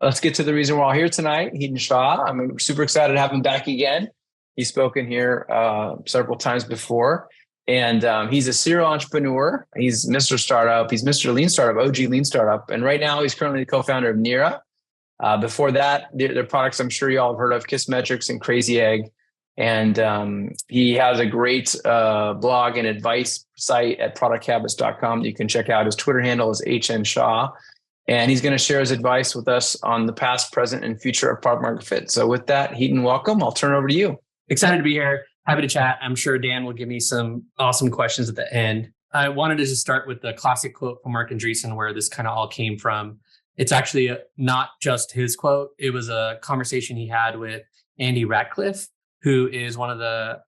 let's get to the reason we're all here tonight. Hiten Shah. I'm super excited to have him back again. He's spoken here several times before, and he's a serial entrepreneur. He's Mr. Startup. He's Mr. Lean Startup, OG Lean Startup. And right now he's currently the co-founder of Nira. Before that, their products I'm sure you all have heard of, KISSmetrics and Crazy Egg. And he has a great blog and advice site at producthabits.com that you can check out. His Twitter handle is Hiten Shah. And he's going to share his advice with us on the past, present, and future of product market fit. So with that, Hiten, welcome. I'll turn it over to you. Excited to be here. Happy to chat. I'm sure Dan will give me some awesome questions at the end. I wanted to just start with the classic quote from Mark Andreessen, where this kind of all came from. It's actually not just his quote. It was a conversation he had with Andy Ratcliffe, who is one of the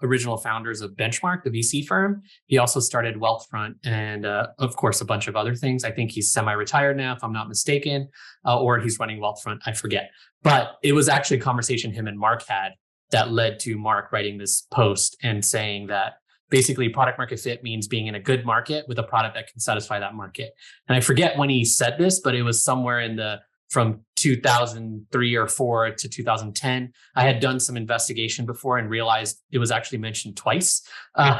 original founders of Benchmark, the VC firm. He also started Wealthfront and, of course, a bunch of other things. I think he's semi-retired now, if I'm not mistaken, or he's running Wealthfront. I forget. But it was actually a conversation him and Mark had that led to Mark writing this post and saying that basically product market fit means being in a good market with a product that can satisfy that market. And I forget when he said this, but it was somewhere in from 2003 or 4 to 2010. I had done some investigation before and realized it was actually mentioned twice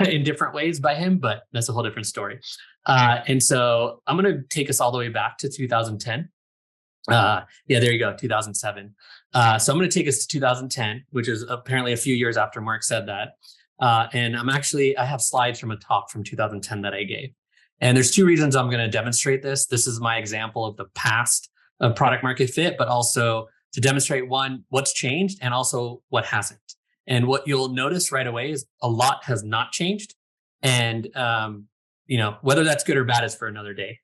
in different ways by him, but that's a whole different story. And so I'm going to take us all the way back to 2010. Yeah, there you go, 2007. So I'm going to take us to 2010, which is apparently a few years after Mark said that. And I have slides from a talk from 2010 that I gave. And there's two reasons I'm going to demonstrate this. This is my example of the past of product market fit, but also to demonstrate one, what's changed and also what hasn't. And what you'll notice right away is a lot has not changed. And, whether that's good or bad is for another day.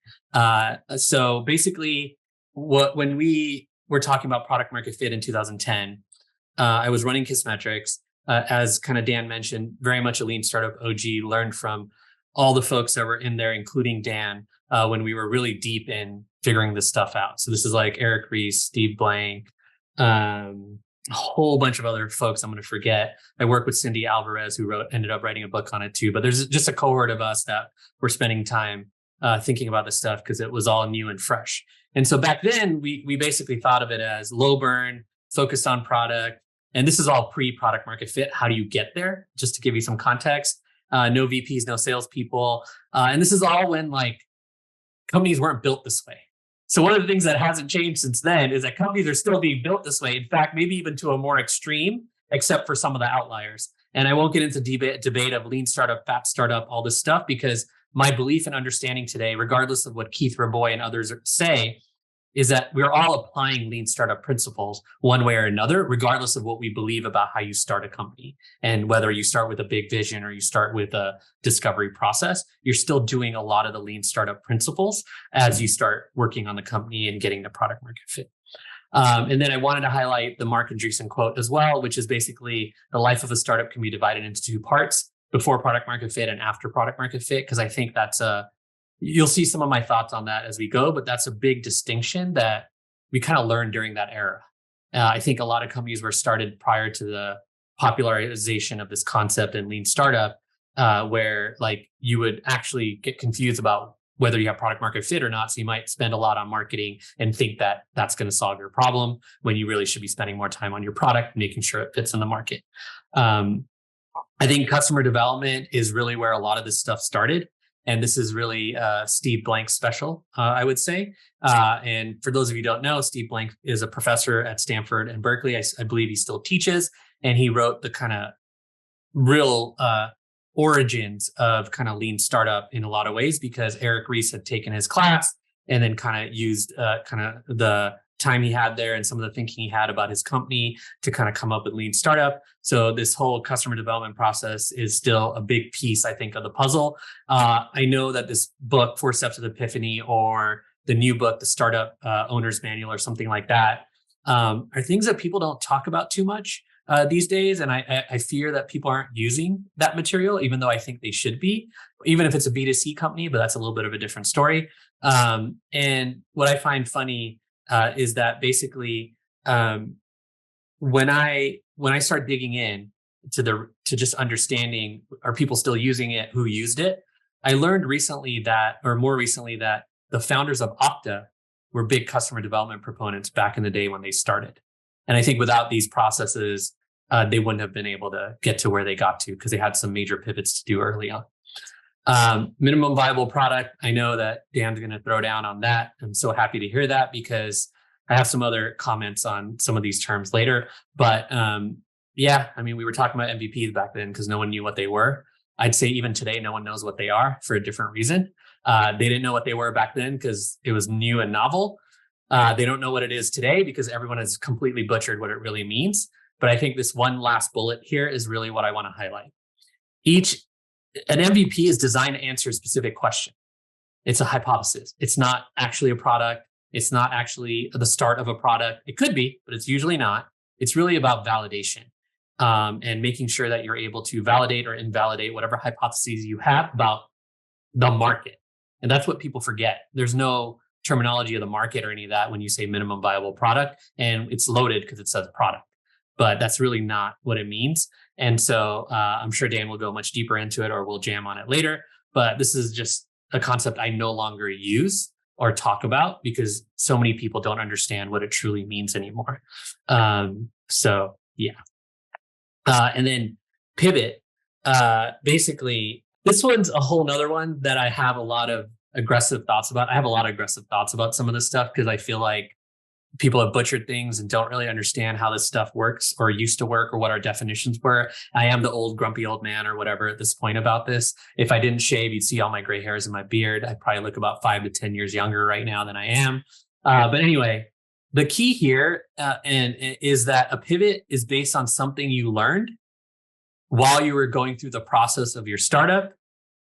So basically when we were talking about product market fit in 2010, I was running KISSmetrics, as kind of Dan mentioned, very much a lean startup OG, learned from all the folks that were in there, including Dan, when we were really deep in figuring this stuff out. So this is like Eric Ries, Steve Blank, a whole bunch of other folks I'm going to forget. I work with Cindy Alvarez, who ended up writing a book on it too. But there's just a cohort of us that were spending time thinking about this stuff because it was all new and fresh. And so back then, we basically thought of it as low burn, focused on product. And this is all pre-product market fit. How do you get there? Just to give you some context, no VPs, no salespeople. And this is all when companies weren't built this way. So one of the things that hasn't changed since then is that companies are still being built this way. In fact, maybe even to a more extreme, except for some of the outliers. And I won't get into debate of lean startup, fat startup, all this stuff, because my belief and understanding today, regardless of what Keith Raboy and others say, is that we're all applying lean startup principles one way or another, regardless of what we believe about how you start a company. And whether you start with a big vision or you start with a discovery process, you're still doing a lot of the lean startup principles as you start working on the company and getting the product market fit. And then I wanted to highlight the Mark Andreessen quote as well, which is basically the life of a startup can be divided into two parts: before product market fit and after product market fit, because I think you'll see some of my thoughts on that as we go, but that's a big distinction that we kind of learned during that era. I think a lot of companies were started prior to the popularization of this concept in lean startup, where you would actually get confused about whether you have product market fit or not. So you might spend a lot on marketing and think that that's going to solve your problem when you really should be spending more time on your product, making sure it fits in the market. I think customer development is really where a lot of this stuff started. And this is really Steve Blank's special, I would say. And for those of you who don't know, Steve Blank is a professor at Stanford and Berkeley. I believe he still teaches. And he wrote the kind of real origins of kind of lean startup in a lot of ways, because Eric Ries had taken his class and then kind of used kind of the time he had there and some of the thinking he had about his company to kind of come up with lean startup. So this whole customer development process is still a big piece, I think, of the puzzle. I know that this book, 4 Steps of Epiphany, or the new book, the Startup Owner's Manual, or something like that, are things that people don't talk about too much these days. And I fear that people aren't using that material, even though I think they should be, even if it's a B2C company, but that's a little bit of a different story. And what I find funny is that basically when I start digging in to just understanding, are people still using it, who used it, I learned more recently that the founders of Okta were big customer development proponents back in the day when they started. And I think without these processes, they wouldn't have been able to get to where they got to because they had some major pivots to do early on. Minimum viable product. I know that Dan's going to throw down on that. I'm so happy to hear that because I have some other comments on some of these terms later. But yeah, I mean, we were talking about MVPs back then because no one knew what they were. I'd say even today, no one knows what they are for a different reason. They didn't know what they were back then because it was new and novel. They don't know what it is today because everyone has completely butchered what it really means. But I think this one last bullet here is really what I want to highlight. An MVP is designed to answer a specific question. It's a hypothesis. It's not actually a product. It's not actually the start of a product. It could be, but it's usually not. It's really about validation and making sure that you're able to validate or invalidate whatever hypotheses you have about the market. And that's what people forget. There's no terminology of the market or any of that when you say minimum viable product, and it's loaded because it says product, but that's really not what it means. And so I'm sure Dan will go much deeper into it or we'll jam on it later, but this is just a concept I no longer use or talk about because so many people don't understand what it truly means anymore. So yeah. And then pivot, basically, this one's a whole nother one that I have a lot of aggressive thoughts about. I have a lot of aggressive thoughts about some of this stuff because I feel like people have butchered things and don't really understand how this stuff works or used to work or what our definitions were. I am the old grumpy old man or whatever at this point about this. If I didn't shave, you'd see all my gray hairs in my beard. I probably look about 5 to 10 years younger right now than I am. But anyway, the key here is that a pivot is based on something you learned while you were going through the process of your startup,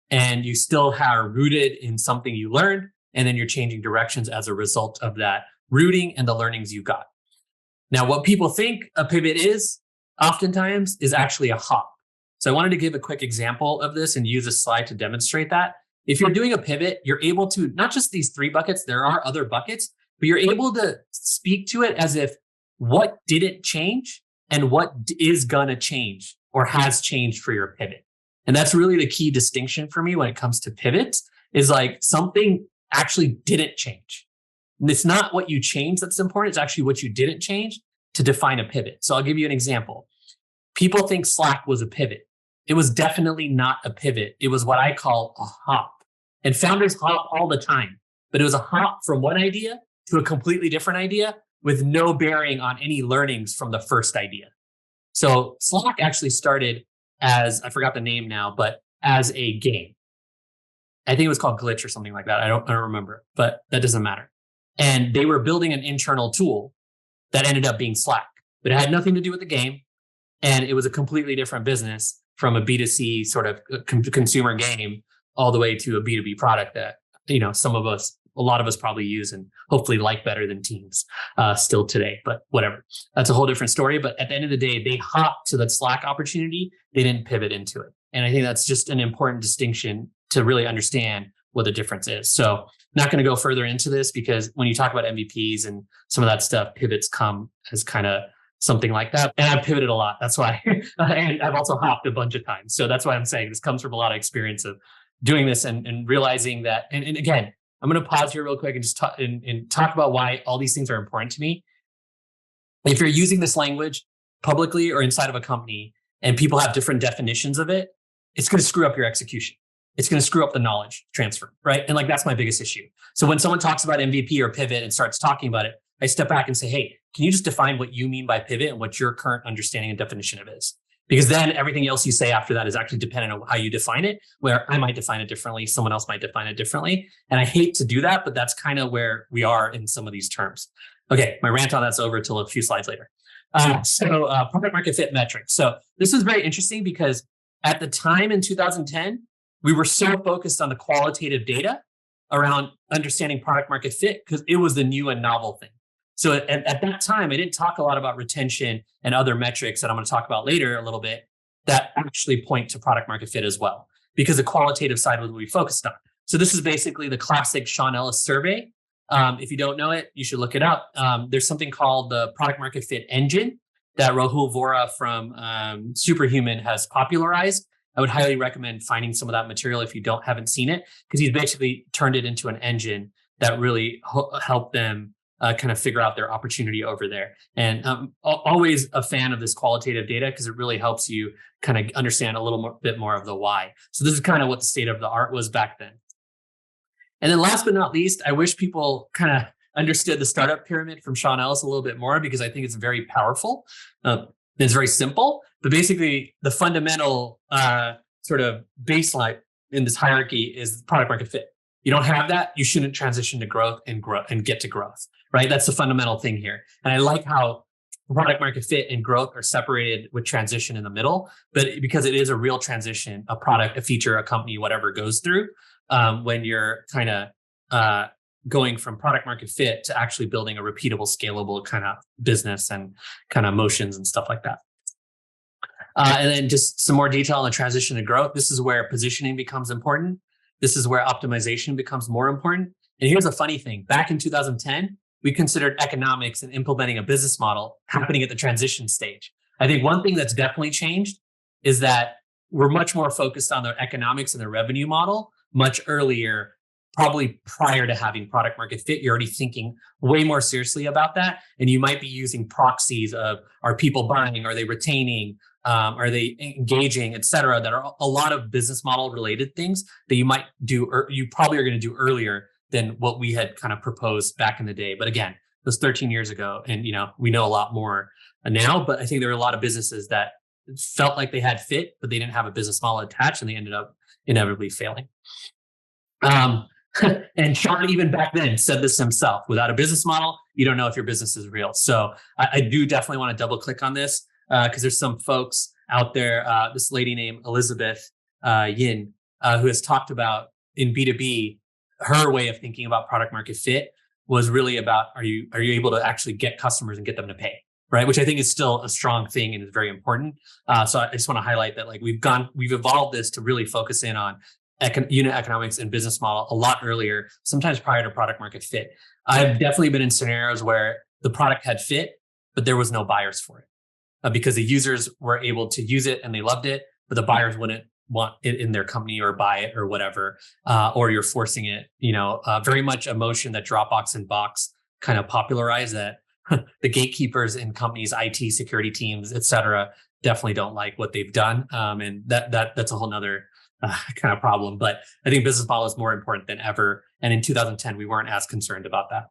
and you still are rooted in something you learned, and then you're changing directions as a result of that rooting and the learnings you got. Now, what people think a pivot is oftentimes is actually a hop. So I wanted to give a quick example of this and use a slide to demonstrate that. If you're doing a pivot, you're able to, not just these 3 buckets, there are other buckets, but you're able to speak to it as if what didn't change and what is going to change or has changed for your pivot. And that's really the key distinction for me when it comes to pivots is like something actually didn't change. And it's not what you changed that's important. It's actually what you didn't change to define a pivot. So I'll give you an example. People think Slack was a pivot. It was definitely not a pivot. It was what I call a hop. And founders hop all the time, but it was a hop from one idea to a completely different idea with no bearing on any learnings from the first idea. So Slack actually started as, I forgot the name now, but as a game. I think it was called Glitch or something like that. I don't remember, but that doesn't matter. And they were building an internal tool that ended up being Slack, but it had nothing to do with the game. And it was a completely different business from a B2C sort of consumer game all the way to a B2B product that, a lot of us probably use and hopefully like better than Teams still today, but whatever. That's a whole different story. But at the end of the day, they hopped to that Slack opportunity. They didn't pivot into it. And I think that's just an important distinction to really understand what the difference is. So not going to go further into this because when you talk about MVPs and some of that stuff, pivots come as kind of something like that. And I've pivoted a lot. That's why. And I've also hopped a bunch of times. So that's why I'm saying this comes from a lot of experience of doing this and realizing that. And again, I'm going to pause here real quick and just talk about why all these things are important to me. If you're using this language publicly or inside of a company and people have different definitions of it, it's going to screw up your execution. It's going to screw up the knowledge transfer, right? And like, that's my biggest issue. So when someone talks about MVP or pivot and starts talking about it, I step back and say, hey, can you just define what you mean by pivot and what your current understanding and definition of it is? Because then everything else you say after that is actually dependent on how you define it, where I might define it differently, someone else might define it differently. And I hate to do that, but that's kind of where we are in some of these terms. Okay, my rant on that's over till a few slides later. Product market fit metrics. So this is very interesting because at the time in 2010, we were so focused on the qualitative data around understanding product market fit because it was the new and novel thing. So at that time, I didn't talk a lot about retention and other metrics that I'm going to talk about later a little bit that actually point to product market fit as well, because the qualitative side was what we focused on. So this is basically the classic Sean Ellis survey. If you don't know it, you should look it up. There's something called the product market fit engine that Rahul Vora from Superhuman has popularized. I would highly recommend finding some of that material if you haven't seen it, because he's basically turned it into an engine that really help them kind of figure out their opportunity over there. And I'm always a fan of this qualitative data because it really helps you kind of understand a little bit more of the why. So this is kind of what the state of the art was back then. And then last but not least, I wish people kind of understood the startup pyramid from Sean Ellis a little bit more, because I think it's very powerful. It's very simple, but basically the fundamental sort of baseline in this hierarchy is product market fit. You don't have that, you shouldn't transition to growth and get to growth, right? That's the fundamental thing here. And I like how product market fit and growth are separated with transition in the middle, but because it is a real transition, a product, a feature, a company, whatever goes through when you're kind of going from product market fit to actually building a repeatable, scalable kind of business and kind of motions and stuff like that. And then just some more detail on the transition to growth. This is where positioning becomes important. This is where optimization becomes more important. And here's a funny thing. Back in 2010, we considered economics and implementing a business model happening at the transition stage. I think one thing that's definitely changed is that we're much more focused on the economics and the revenue model much earlier, probably prior to having product market fit. You're already thinking way more seriously about that. And you might be using proxies of, are people buying? Are they retaining? Are they engaging, et cetera, that are a lot of business model related things that you might do, or you probably are going to do earlier than what we had kind of proposed back in the day. But again, it was 13 years ago, and we know a lot more now, but I think there were a lot of businesses that felt like they had fit, but they didn't have a business model attached, and they ended up inevitably failing. And Sean, even back then, said this himself: without a business model, you don't know if your business is real. So I do definitely want to double click on this because there's some folks out there, this lady named Elizabeth Yin, who has talked about in B2B, her way of thinking about product market fit was really about, are you able to actually get customers and get them to pay, right? Which I think is still a strong thing and is very important. So I just want to highlight that, like, we've evolved this to really focus in on unit economics and business model a lot earlier, sometimes prior to product market fit. I've definitely been in scenarios where the product had fit, but there was no buyers for it because the users were able to use it and they loved it, but the buyers wouldn't want it in their company or buy it or whatever, or you're forcing it, very much a motion that Dropbox and Box kind of popularized, that the gatekeepers in companies, IT security teams, et cetera, definitely don't like what they've done. And that's a whole nother kind of problem. But I think business model is more important than ever. And in 2010, we weren't as concerned about that.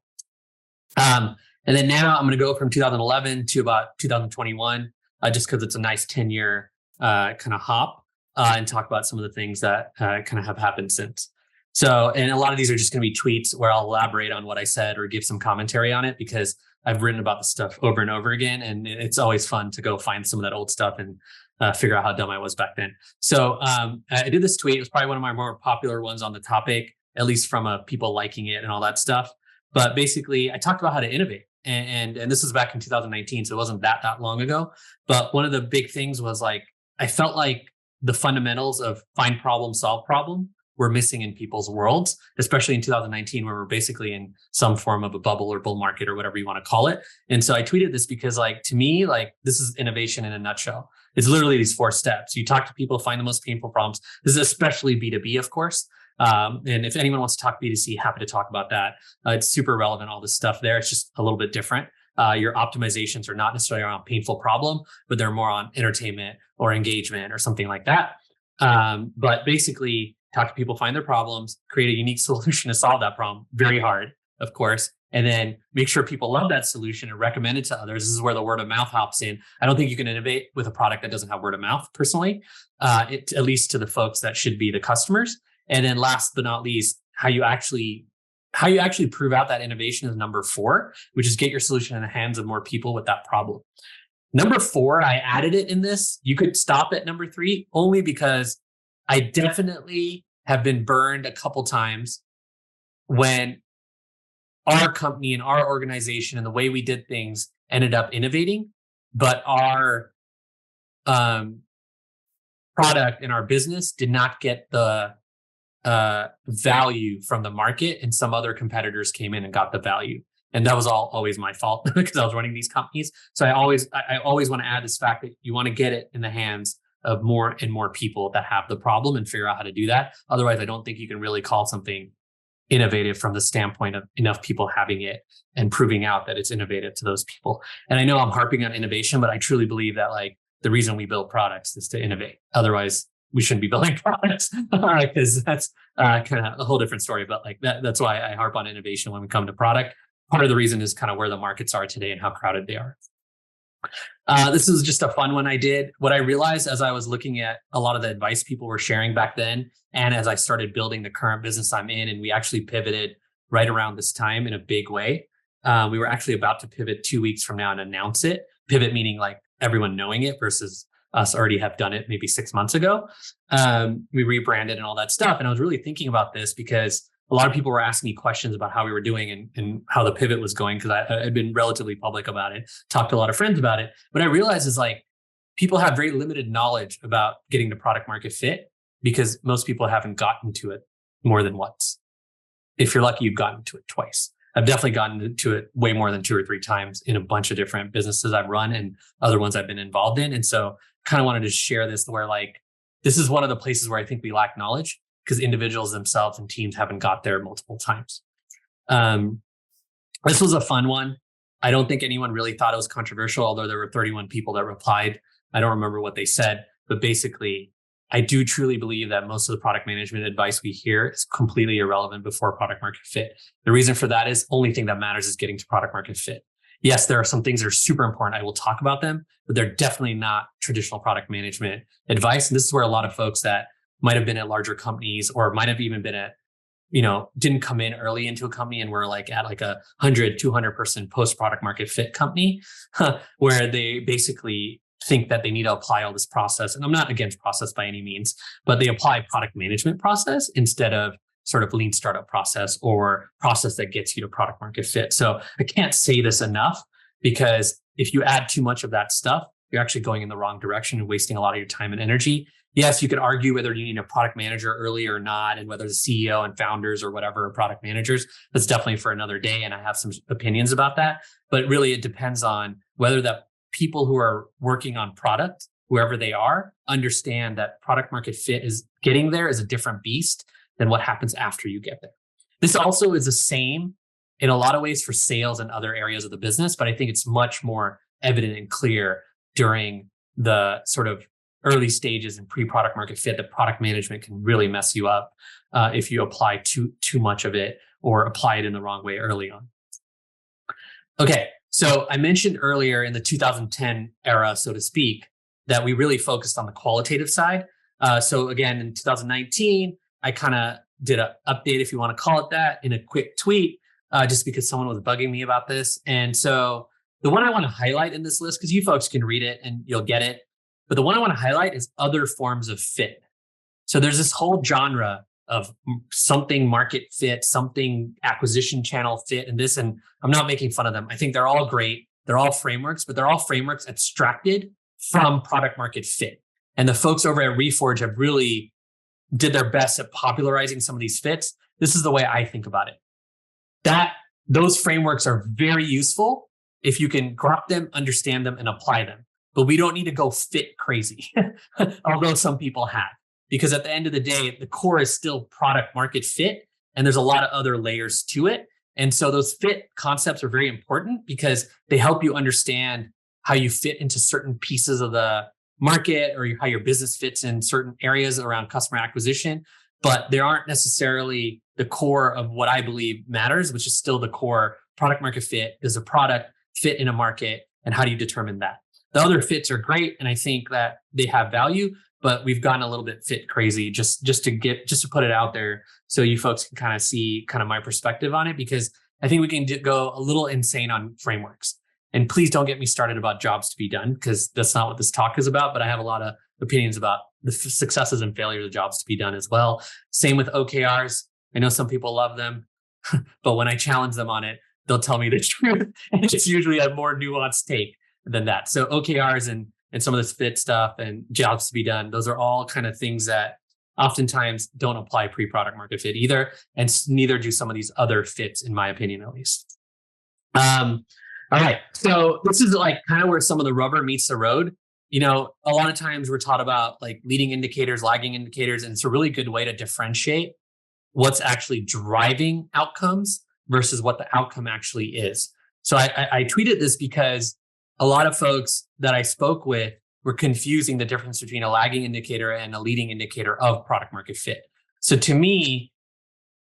And then now I'm going to go from 2011 to about 2021, just because it's a nice 10-year kind of hop, and talk about some of the things that kind of have happened since. So, and a lot of these are just going to be tweets where I'll elaborate on what I said or give some commentary on it, because I've written about the stuff over and over again. And it's always fun to go find some of that old stuff and figure out how dumb I was back then. So I did this tweet. It was probably one of my more popular ones on the topic, at least from people liking it and all that stuff. But basically, I talked about how to innovate. And this was back in 2019, so it wasn't that long ago. But one of the big things was, like, I felt like the fundamentals of find problem, solve problem were missing in people's worlds, especially in 2019, where we're basically in some form of a bubble or bull market or whatever you want to call it. And so I tweeted this because, like, to me, like, this is innovation in a nutshell. It's literally these 4 steps. You talk to people, find the most painful problems. This is especially B2B, of course. And if anyone wants to talk B2C, happy to talk about that. It's super relevant, all this stuff there. It's just a little bit different. Your optimizations are not necessarily around painful problem, but they're more on entertainment or engagement or something like that. But basically, talk to people, find their problems, create a unique solution to solve that problem. Very hard, of course. And then make sure people love that solution and recommend it to others. This is where the word of mouth hops in. I don't think you can innovate with a product that doesn't have word of mouth, personally, at least to the folks that should be the customers. And then last but not least, how you actually prove out that innovation is number 4, which is get your solution in the hands of more people with that problem. Number 4, I added it in this. You could stop at number 3 only because I definitely have been burned a couple times when our company and our organization and the way we did things ended up innovating, but our product and our business did not get the value from the market, and some other competitors came in and got the value. And that was always my fault because I was running these companies. So I always want to add this fact that you want to get it in the hands of more and more people that have the problem and figure out how to do that. Otherwise, I don't think you can really call something innovative from the standpoint of enough people having it and proving out that it's innovative to those people. And I know I'm harping on innovation, but I truly believe that like the reason we build products is to innovate. Otherwise, we shouldn't be building products because that's kind of a whole different story. But like that's why I harp on innovation when we come to product. Part of the reason is kind of where the markets are today and how crowded they are. This is just a fun one I did. What I realized as I was looking at a lot of the advice people were sharing back then, and as I started building the current business I'm in, and we actually pivoted right around this time in a big way. We were actually about to pivot 2 weeks from now and announce it. Pivot meaning like everyone knowing it versus us already have done it maybe 6 months ago. We rebranded and all that stuff. And I was really thinking about this because a lot of people were asking me questions about how we were doing and how the pivot was going, because I had been relatively public about it, talked to a lot of friends about it. What I realized is like people have very limited knowledge about getting to product market fit because most people haven't gotten to it more than once. If you're lucky, you've gotten to it twice. I've definitely gotten to it way more than 2 or 3 times in a bunch of different businesses I've run and other ones I've been involved in. And so kind of wanted to share this where like, this is one of the places where I think we lack knowledge because individuals themselves and teams haven't got there multiple times. This was a fun one. I don't think anyone really thought it was controversial, although there were 31 people that replied. I don't remember what they said, but basically, I do truly believe that most of the product management advice we hear is completely irrelevant before product market fit. The reason for that is only thing that matters is getting to product market fit. Yes, there are some things that are super important. I will talk about them, but they're definitely not traditional product management advice. And this is where a lot of folks that might have been at larger companies or might have even been at, didn't come in early into a company and were like at like a 100, 200 person post product market fit company where they basically think that they need to apply all this process. And I'm not against process by any means, but they apply product management process instead of sort of lean startup process or process that gets you to product market fit. So I can't say this enough because if you add too much of that stuff, you're actually going in the wrong direction and wasting a lot of your time and energy. Yes, you could argue whether you need a product manager early or not, and whether the CEO and founders or whatever are product managers. That's definitely for another day. And I have some opinions about that. But really, it depends on whether the people who are working on product, whoever they are, understand that product market fit is getting there is a different beast than what happens after you get there. This also is the same in a lot of ways for sales and other areas of the business, but I think it's much more evident and clear during the sort of early stages and pre-product market fit that product management can really mess you up if you apply too much of it or apply it in the wrong way early on. Okay, so I mentioned earlier in the 2010 era, so to speak, that we really focused on the qualitative side. So again, in 2019, I kind of did an update, if you want to call it that, in a quick tweet, just because someone was bugging me about this. And so the one I want to highlight in this list, because you folks can read it and you'll get it, but the one I want to highlight is other forms of fit. So there's this whole genre of something market fit, something acquisition channel fit, and this, and I'm not making fun of them. I think they're all great. They're all frameworks, but they're all frameworks abstracted from product market fit. And the folks over at Reforge have really did their best at popularizing some of these fits. This is the way I think about it. Those frameworks are very useful if you can grok them, understand them, and apply them. But we don't need to go fit crazy, although some people have. Because at the end of the day, the core is still product market fit, and there's a lot of other layers to it. And so those fit concepts are very important because they help you understand how you fit into certain pieces of the market or how your business fits in certain areas around customer acquisition. But they aren't necessarily the core of what I believe matters, which is still the core product market fit. Does a product fit in a market, and how do you determine that? The other fits are great, and I think that they have value, but we've gotten a little bit fit crazy just to put it out there so you folks can kind of see kind of my perspective on it, because I think we can go a little insane on frameworks. And please don't get me started about jobs to be done, because that's not what this talk is about, but I have a lot of opinions about the successes and failures of jobs to be done as well. Same with OKRs. I know some people love them, but when I challenge them on it, they'll tell me the truth. And it's usually a more nuanced take than that. So OKRs and some of this fit stuff and jobs to be done, those are all kind of things that oftentimes don't apply pre-product market fit either. And neither do some of these other fits, in my opinion, at least. All right. So this is like kind of where some of the rubber meets the road. A lot of times we're taught about like leading indicators, lagging indicators, and it's a really good way to differentiate what's actually driving outcomes versus what the outcome actually is. So I tweeted this because a lot of folks that I spoke with were confusing the difference between a lagging indicator and a leading indicator of product market fit. So to me,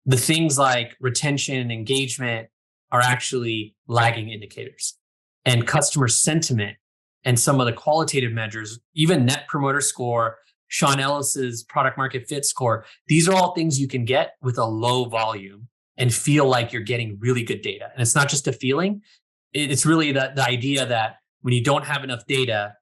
the things like retention and engagement are actually lagging indicators, and customer sentiment and some of the qualitative measures, even net promoter score, Sean Ellis's product market fit score, these are all things you can get with a low volume and feel like you're getting really good data. And it's not just a feeling. It's really the idea that when you don't have enough data,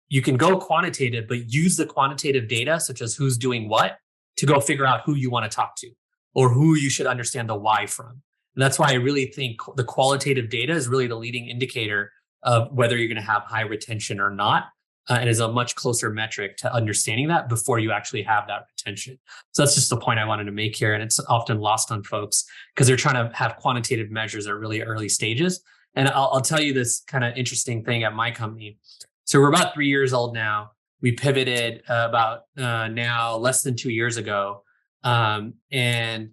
you can go quantitative, but use the quantitative data, such as who's doing what, to go figure out who you want to talk to or who you should understand the why from. And that's why I really think the qualitative data is really the leading indicator of whether you're going to have high retention or not, and is a much closer metric to understanding that before you actually have that retention. So that's just the point I wanted to make here. And it's often lost on folks because they're trying to have quantitative measures at really early stages. And I'll tell you this kind of interesting thing at my company. So we're about 3 years old now. We pivoted about now less than 2 years ago. And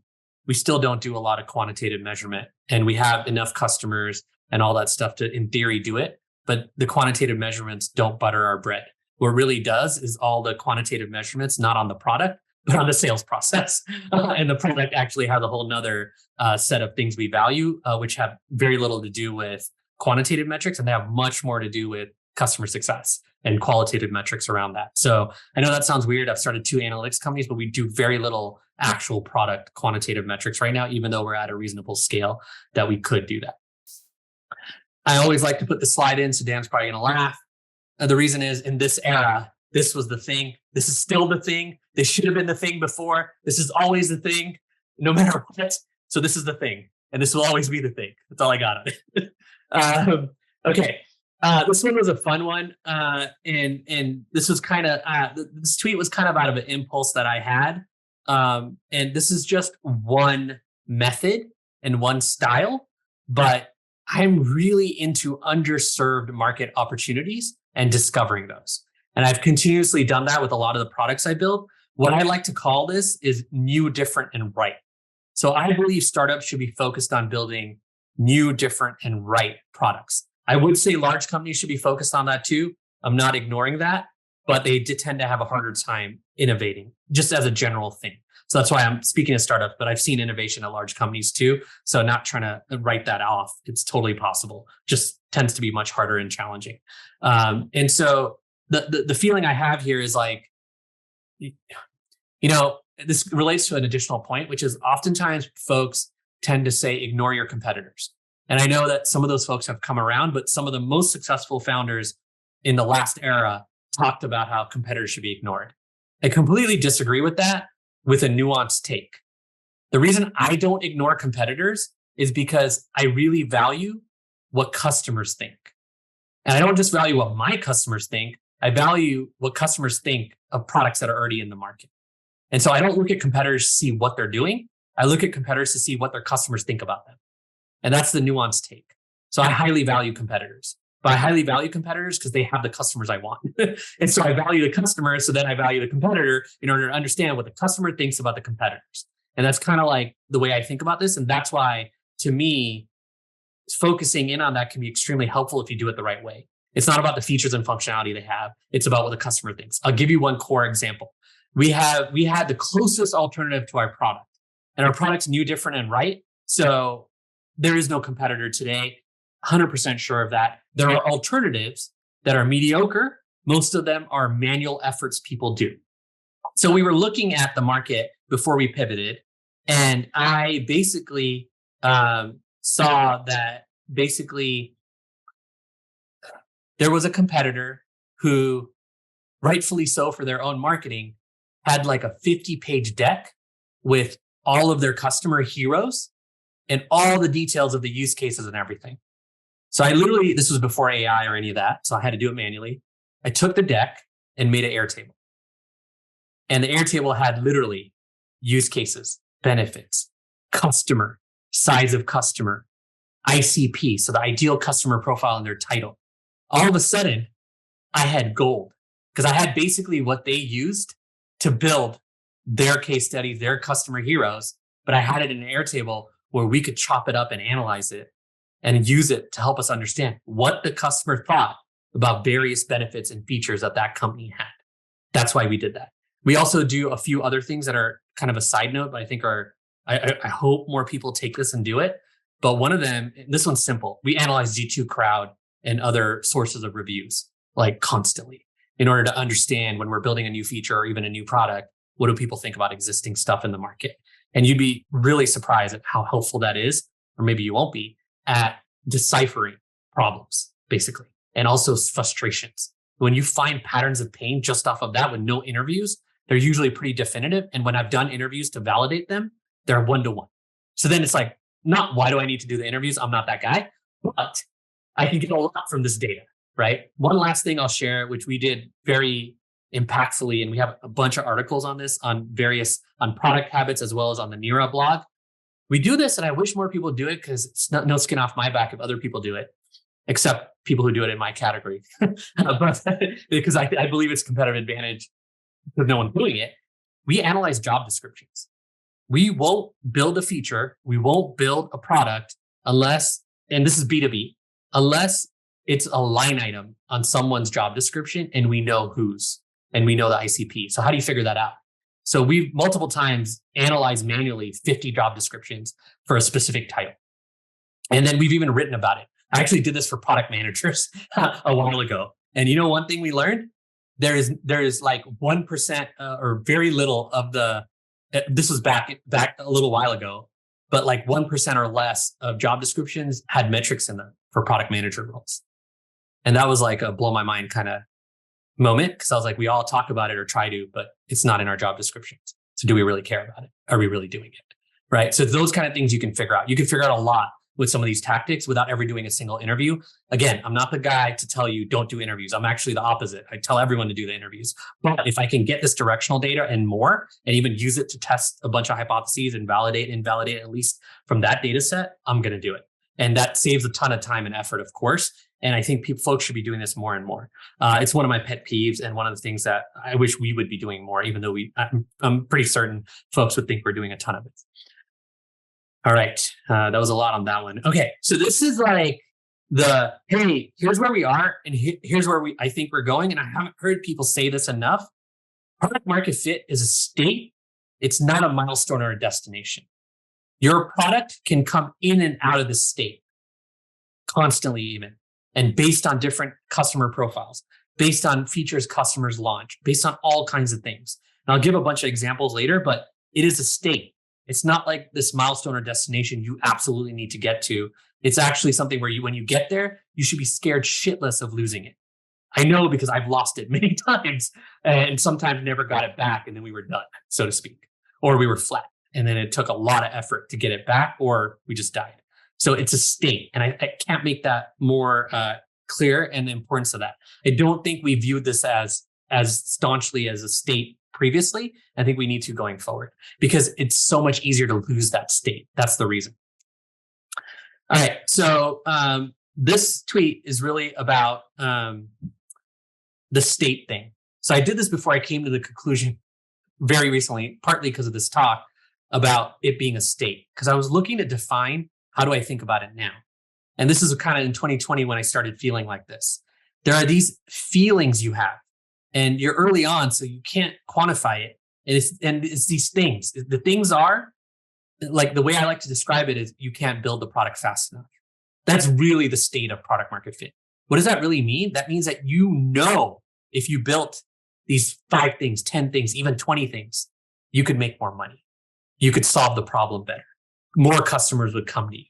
we still don't do a lot of quantitative measurement. And we have enough customers and all that stuff to, in theory, do it. But the quantitative measurements don't butter our bread. What really does is all the quantitative measurements, not on the product, but on the sales process. And the product actually has a whole nother set of things we value, which have very little to do with quantitative metrics, and they have much more to do with customer success and qualitative metrics around that. So I know that sounds weird. I've started 2 analytics companies, but we do very little actual product quantitative metrics right now, even though we're at a reasonable scale that we could do that. I always like to put the slide in, so Dan's probably going to laugh. The reason is, in this era, this was the thing. This is still the thing. This should have been the thing before. This is always the thing, no matter what. So this is the thing, and this will always be the thing. That's all I got on it. Okay. This one was a fun one. And this was kind of, this tweet was kind of out of an impulse that I had. And this is just one method and one style, but I'm really into underserved market opportunities and discovering those. And I've continuously done that with a lot of the products I build. What I like to call this is new, different, and right. So I believe startups should be focused on building new, different, and right products. I would say large companies should be focused on that too. I'm not ignoring that, but they tend to have a harder time innovating, just as a general thing. So that's why I'm speaking of startups, but I've seen innovation at large companies too. So not trying to write that off. It's totally possible. Just tends to be much harder and challenging. And so the feeling I have here is like, this relates to an additional point, which is oftentimes folks tend to say, ignore your competitors. And I know that some of those folks have come around, but some of the most successful founders in the last era talked about how competitors should be ignored. I completely disagree with that, with a nuanced take. The reason I don't ignore competitors is because I really value what customers think. And I don't just value what my customers think, I value what customers think of products that are already in the market. And so I don't look at competitors to see what they're doing. I look at competitors to see what their customers think about them. And that's the nuanced take. So I highly value competitors, but I highly value competitors because they have the customers I want. And so I value the customer. So then I value the competitor in order to understand what the customer thinks about the competitors. And that's kind of like the way I think about this. And that's why, to me, focusing in on that can be extremely helpful if you do it the right way. It's not about the features and functionality they have. It's about what the customer thinks. I'll give you one core example. We had the closest alternative to our product, and our product's new, different, and right. So there is no competitor today. 100% sure of that. There are alternatives that are mediocre. Most of them are manual efforts people do. So we were looking at the market before we pivoted, and I basically saw that basically there was a competitor who, rightfully so for their own marketing, had like a 50-page deck with all of their customer heroes and all the details of the use cases and everything. So this was before AI or any of that, so I had to do it manually. I took the deck and made an Airtable. And the Airtable had literally use cases, benefits, customer, size of customer, ICP, so the ideal customer profile in their title. All of a sudden, I had gold because I had basically what they used to build their case studies, their customer heroes. but I had it in an Airtable where we could chop it up and analyze it and use it to help us understand what the customer thought about various benefits and features that that company had. That's why we did that. We also do a few other things that are kind of a side note, but I think I hope more people take this and do it. But one of them, this one's simple. We analyze G2 Crowd and other sources of reviews like constantly in order to understand when we're building a new feature or even a new product, what do people think about existing stuff in the market? And you'd be really surprised at how helpful that is, or maybe you won't be, at deciphering problems, basically, and also frustrations. When you find patterns of pain just off of that with no interviews, they're usually pretty definitive. And when I've done interviews to validate them, they're one-to-one. So then it's like, not why do I need to do the interviews? I'm not that guy, but I can get a lot from this data, right? One last thing I'll share, which we did very impactfully, and we have a bunch of articles on this, on product habits, as well as on the Nira blog. We do this, and I wish more people do it because it's no skin off my back if other people do it, except people who do it in my category. But because I believe it's a competitive advantage because no one's doing it. We analyze job descriptions. We won't build a feature, we won't build a product unless, and this is B2B, unless it's a line item on someone's job description and we know whose, and we know the ICP. So how do you figure that out? So we've multiple times analyzed manually 50 job descriptions for a specific title. And then we've even written about it. I actually did this for product managers a while ago. And you know, one thing we learned, there is like 1% or very little of the, this was back a little while ago, but like 1% or less of job descriptions had metrics in them for product manager roles. And that was like a blow my mind kind of moment, because I was like, we all talk about it or try to, but it's not in our job descriptions. So do we really care about it? Are we really doing it? Right. So those kind of things you can figure out. You can figure out a lot with some of these tactics without ever doing a single interview. Again, I'm not the guy to tell you don't do interviews. I'm actually the opposite. I tell everyone to do the interviews. But if I can get this directional data and more, and even use it to test a bunch of hypotheses and validate at least from that data set, I'm going to do it. And that saves a ton of time and effort, of course. And I think folks should be doing this more and more. It's one of my pet peeves and one of the things that I wish we would be doing more, even though I'm pretty certain folks would think we're doing a ton of it. All right. That was a lot on that one. Okay. So this is like hey, here's where we are. And here's where I think we're going. And I haven't heard people say this enough. Product market fit is a state. It's not a milestone or a destination. Your product can come in and out of this state constantly even. And based on different customer profiles, based on features customers launch, based on all kinds of things. And I'll give a bunch of examples later, but it is a state. It's not like this milestone or destination you absolutely need to get to. It's actually something where when you get there, you should be scared shitless of losing it. I know because I've lost it many times and sometimes never got it back. And then we were done, so to speak, or we were flat. And then it took a lot of effort to get it back, or we just died. So it's a state. And I can't make that more clear, and the importance of that. I don't think we viewed this as staunchly as a state previously. I think we need to going forward because it's so much easier to lose that state. That's the reason. All right. So this tweet is really about the state thing. So I did this before I came to the conclusion very recently, partly because of this talk about it being a state, because I was looking to define how do I think about it now. And this is kind of in 2020 when I started feeling like this. There are these feelings you have. And you're early on, so you can't quantify it. And it's these things. The things are, like the way I like to describe it is you can't build the product fast enough. That's really the state of product market fit. What does that really mean? That means that if you built these 5 things, 10 things, even 20 things, you could make more money. You could solve the problem better. More customers would come to you.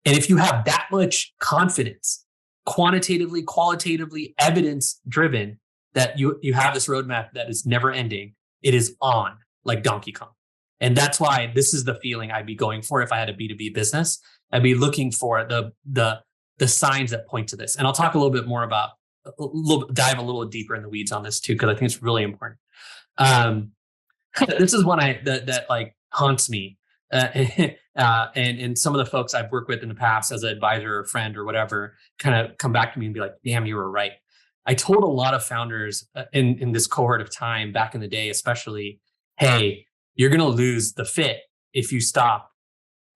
And if you have that much confidence, quantitatively, qualitatively, evidence-driven, that you have this roadmap that is never ending, it is on like Donkey Kong. And that's why this is the feeling I'd be going for if I had a B2B business. I'd be looking for the signs that point to this. And I'll talk a little bit more about, dive a little deeper in the weeds on this too, because I think it's really important. This is one that like haunts me. And some of the folks I've worked with in the past as an advisor or friend or whatever kind of come back to me and be like, damn, you were right. I told a lot of founders in this cohort of time back in the day, especially, hey, you're going to lose the fit if you stop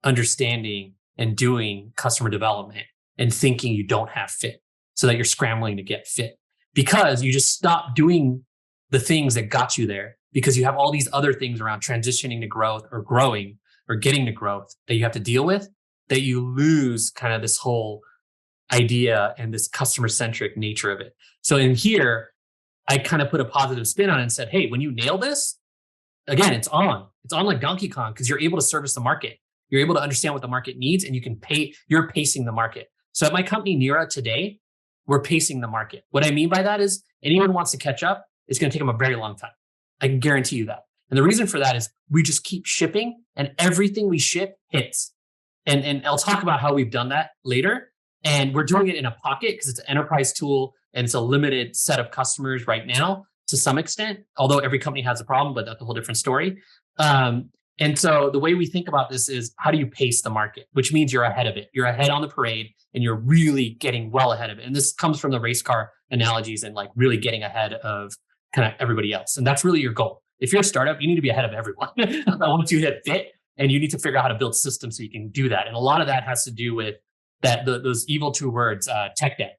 understanding and doing customer development and thinking you don't have fit, so that you're scrambling to get fit, because you just stop doing the things that got you there because you have all these other things around transitioning to growth or growing or getting to growth that you have to deal with, that you lose kind of this whole idea and this customer-centric nature of it. So in here, I kind of put a positive spin on it and said, hey, when you nail this, again, it's on like Donkey Kong, because you're able to service the market. You're able to understand what the market needs, and you're pacing the market. So at my company, Nira, today, we're pacing the market. What I mean by that is anyone wants to catch up, it's going to take them a very long time. I can guarantee you that. And the reason for that is we just keep shipping, and everything we ship hits. And I'll talk about how we've done that later. And we're doing it in a pocket because it's an enterprise tool and it's a limited set of customers right now to some extent, although every company has a problem, but that's a whole different story. And so the way we think about this is, how do you pace the market, which means you're ahead of it. You're ahead on the parade and you're really getting well ahead of it. And this comes from the race car analogies and like really getting ahead of kind of everybody else. And that's really your goal. If you're a startup, you need to be ahead of everyone once you hit fit, and you need to figure out how to build systems so you can do that. And a lot of that has to do with those evil two words, tech debt.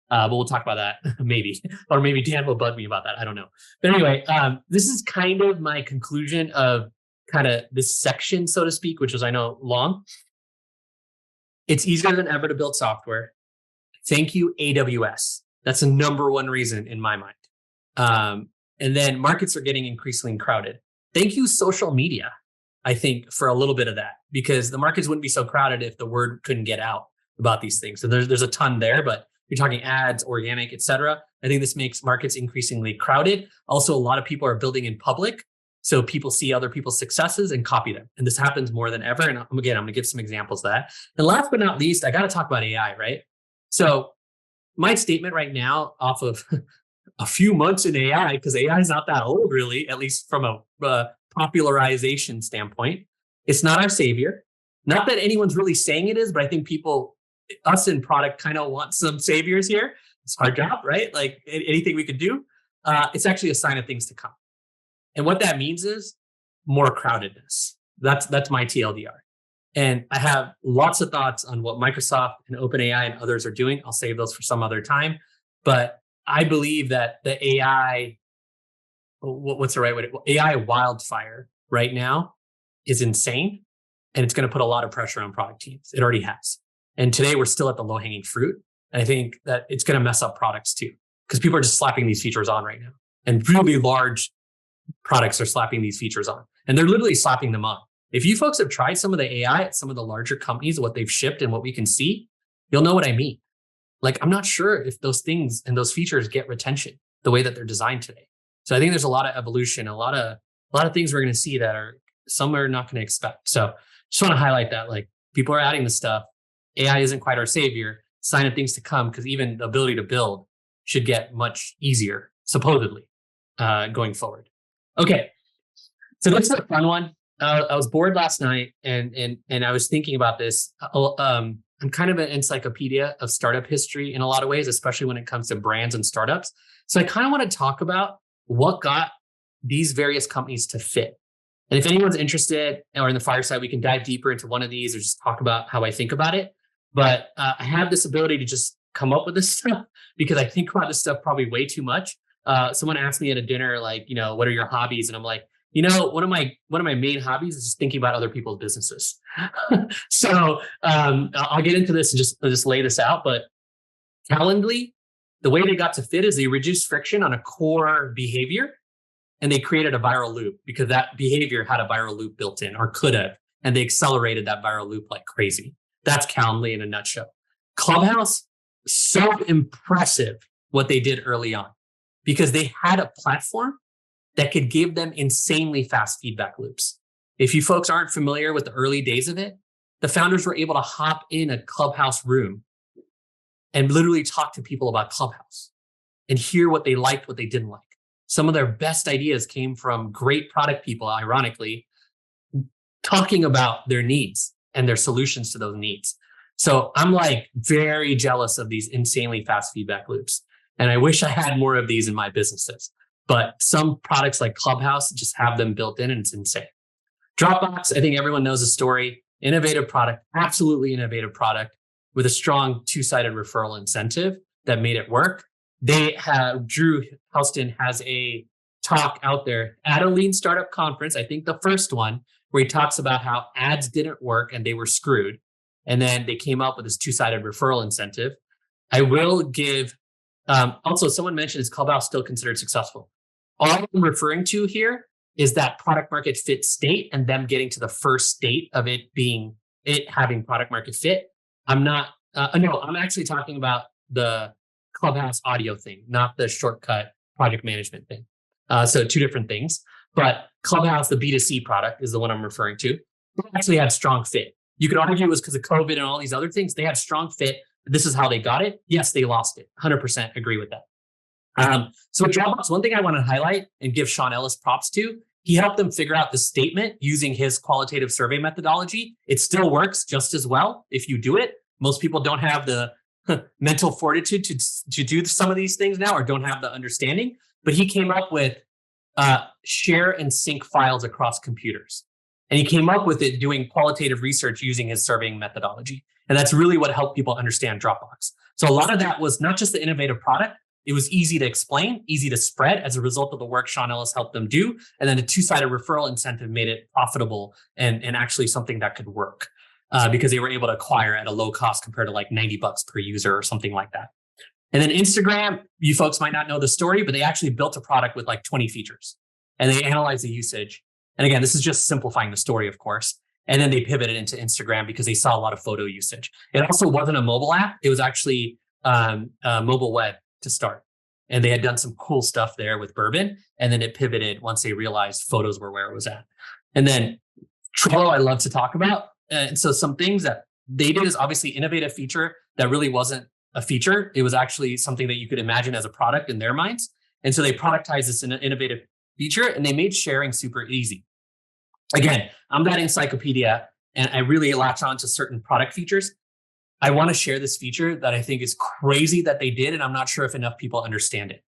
But we'll talk about that maybe, or maybe Dan will bug me about that. I don't know. But anyway, this is kind of my conclusion of kind of this section, so to speak, which was, I know, long. It's easier than ever to build software. Thank you, AWS. That's the number one reason in my mind. And then markets are getting increasingly crowded. Thank you, social media, I think, for a little bit of that, because the markets wouldn't be so crowded if the word couldn't get out about these things. So there's a ton there, but you're talking ads, organic, et cetera. I think this makes markets increasingly crowded. Also, a lot of people are building in public. So people see other people's successes and copy them. And this happens more than ever. And again, I'm going to give some examples of that. And last but not least, I got to talk about AI, right? So my statement right now, off of a few months in AI, because AI is not that old really, at least from a popularization standpoint, it's not our savior. Not that anyone's really saying it is, but I think us in product kind of want some saviors here. It's our job, right? Like anything we could do. It's actually a sign of things to come. And what that means is more crowdedness. That's my TLDR. And I have lots of thoughts on what Microsoft and OpenAI and others are doing. I'll save those for some other time. But I believe that the AI, what's the right way to, AI wildfire right now is insane. And it's going to put a lot of pressure on product teams. It already has. And today we're still at the low-hanging fruit. And I think that it's going to mess up products too, because people are just slapping these features on right now. And really large products are slapping these features on. And they're literally slapping them on. If you folks have tried some of the AI at some of the larger companies, what they've shipped and what we can see, you'll know what I mean. Like, I'm not sure if those things and those features get retention the way that they're designed today. So I think there's a lot of evolution, a lot of things we're going to see that some are not going to expect. So just want to highlight that, like, people are adding this stuff. AI isn't quite our savior. Sign of things to come, because even the ability to build should get much easier, supposedly, going forward. Okay, so this is a fun one. I was bored last night, and I was thinking about this. I'm kind of an encyclopedia of startup history in a lot of ways, especially when it comes to brands and startups. So I kind of want to talk about what got these various companies to fit. And if anyone's interested, or in the fireside, we can dive deeper into one of these or just talk about how I think about it. But I have this ability to just come up with this stuff because I think about this stuff probably way too much. Someone asked me at a dinner, like, what are your hobbies? And I'm like, one of my main hobbies is just thinking about other people's businesses. So I'll get into this and just lay this out. But Calendly, the way they got to fit is they reduced friction on a core behavior, and they created a viral loop because that behavior had a viral loop built in, or could have, and they accelerated that viral loop like crazy. That's Calendly in a nutshell. Clubhouse, so impressive what they did early on, because they had a platform that could give them insanely fast feedback loops. If you folks aren't familiar with the early days of it, the founders were able to hop in a Clubhouse room and literally talk to people about Clubhouse and hear what they liked, what they didn't like. Some of their best ideas came from great product people, ironically, talking about their needs and their solutions to those needs. So I'm like very jealous of these insanely fast feedback loops. And I wish I had more of these in my businesses. But some products like Clubhouse just have them built in, and it's insane. Dropbox, I think everyone knows the story. Innovative product, absolutely innovative product with a strong two-sided referral incentive that made it work. Drew Houston has a talk out there at a Lean Startup conference, I think the first one, where he talks about how ads didn't work and they were screwed. And then they came up with this two-sided referral incentive. I will give, also someone mentioned, is Clubhouse still considered successful? All I'm referring to here is that product market fit state and them getting to the first state of it having product market fit. I'm actually talking about the Clubhouse audio thing, not the shortcut project management thing. So two different things, but Clubhouse, the B2C product, is the one I'm referring to. They actually had strong fit. You could argue it was because of COVID and all these other things. They had strong fit. This is how they got it. Yes, they lost it. 100% agree with that. So at Dropbox, one thing I want to highlight and give Sean Ellis props to, he helped them figure out the statement using his qualitative survey methodology. It still works just as well if you do it. Most people don't have the mental fortitude to do some of these things now, or don't have the understanding. But he came up with share and sync files across computers. And he came up with it doing qualitative research using his surveying methodology. And that's really what helped people understand Dropbox. So a lot of that was not just the innovative product. It was easy to explain, easy to spread as a result of the work Sean Ellis helped them do. And then a two-sided referral incentive made it profitable and actually something that could work because they were able to acquire at a low cost compared to like $90 per user or something like that. And then Instagram, you folks might not know the story, but they actually built a product with like 20 features and they analyzed the usage. And again, this is just simplifying the story, of course. And then they pivoted into Instagram because they saw a lot of photo usage. It also wasn't a mobile app. It was actually mobile web to start. And they had done some cool stuff there with Bourbon. And then it pivoted once they realized photos were where it was at. And then Trello, I love to talk about. And so some things that they did is obviously innovative feature that really wasn't a feature. It was actually something that you could imagine as a product in their minds. And so they productized this innovative feature and they made sharing super easy. Again, I'm that encyclopedia and I really latch on to certain product features. I want to share this feature that I think is crazy that they did, and I'm not sure if enough people understand it.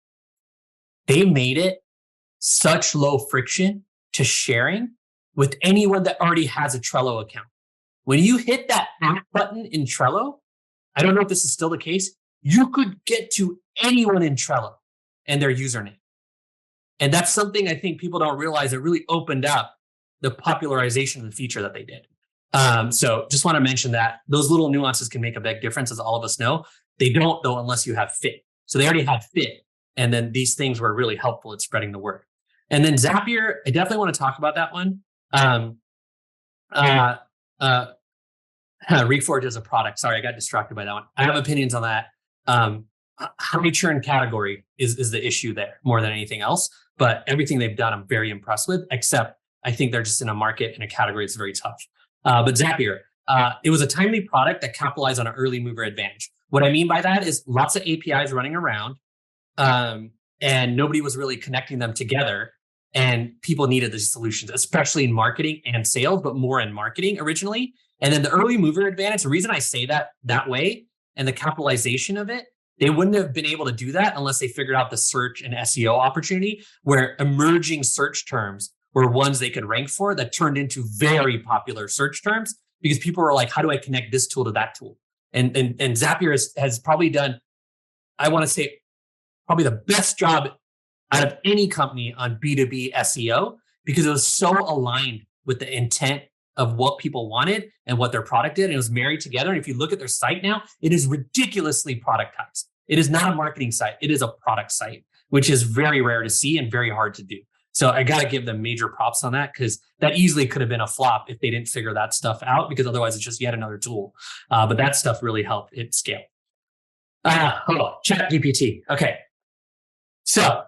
They made it such low friction to sharing with anyone that already has a Trello account. When you hit that add button in Trello, I don't know if this is still the case, you could get to anyone in Trello and their username. And that's something I think people don't realize that really opened up the popularization of the feature that they did. So just want to mention that those little nuances can make a big difference, as all of us know. They don't, though, unless you have fit. So they already had fit. And then these things were really helpful at spreading the word. And then Zapier, I definitely want to talk about that one. Reforge as a product. Sorry, I got distracted by that one. I have opinions on that. High churn category is the issue there more than anything else. But everything they've done, I'm very impressed with, except I think they're just in a market and a category that's very tough. But Zapier, it was a timely product that capitalized on an early mover advantage. What I mean by that is lots of APIs running around and nobody was really connecting them together. And people needed these solutions, especially in marketing and sales, but more in marketing originally. And then the early mover advantage, the reason I say that way and the capitalization of it, they wouldn't have been able to do that unless they figured out the search and SEO opportunity where emerging search terms were ones they could rank for that turned into very popular search terms because people were like, how do I connect this tool to that tool? And Zapier has probably done, I want to say, probably the best job out of any company on B2B SEO because it was so aligned with the intent of what people wanted and what their product did. And it was married together. And if you look at their site now, it is ridiculously productized. It is not a marketing site. It is a product site, which is very rare to see and very hard to do. So I got to give them major props on that because that easily could have been a flop if they didn't figure that stuff out because otherwise it's just yet another tool. But that stuff really helped it scale. ChatGPT. Okay. So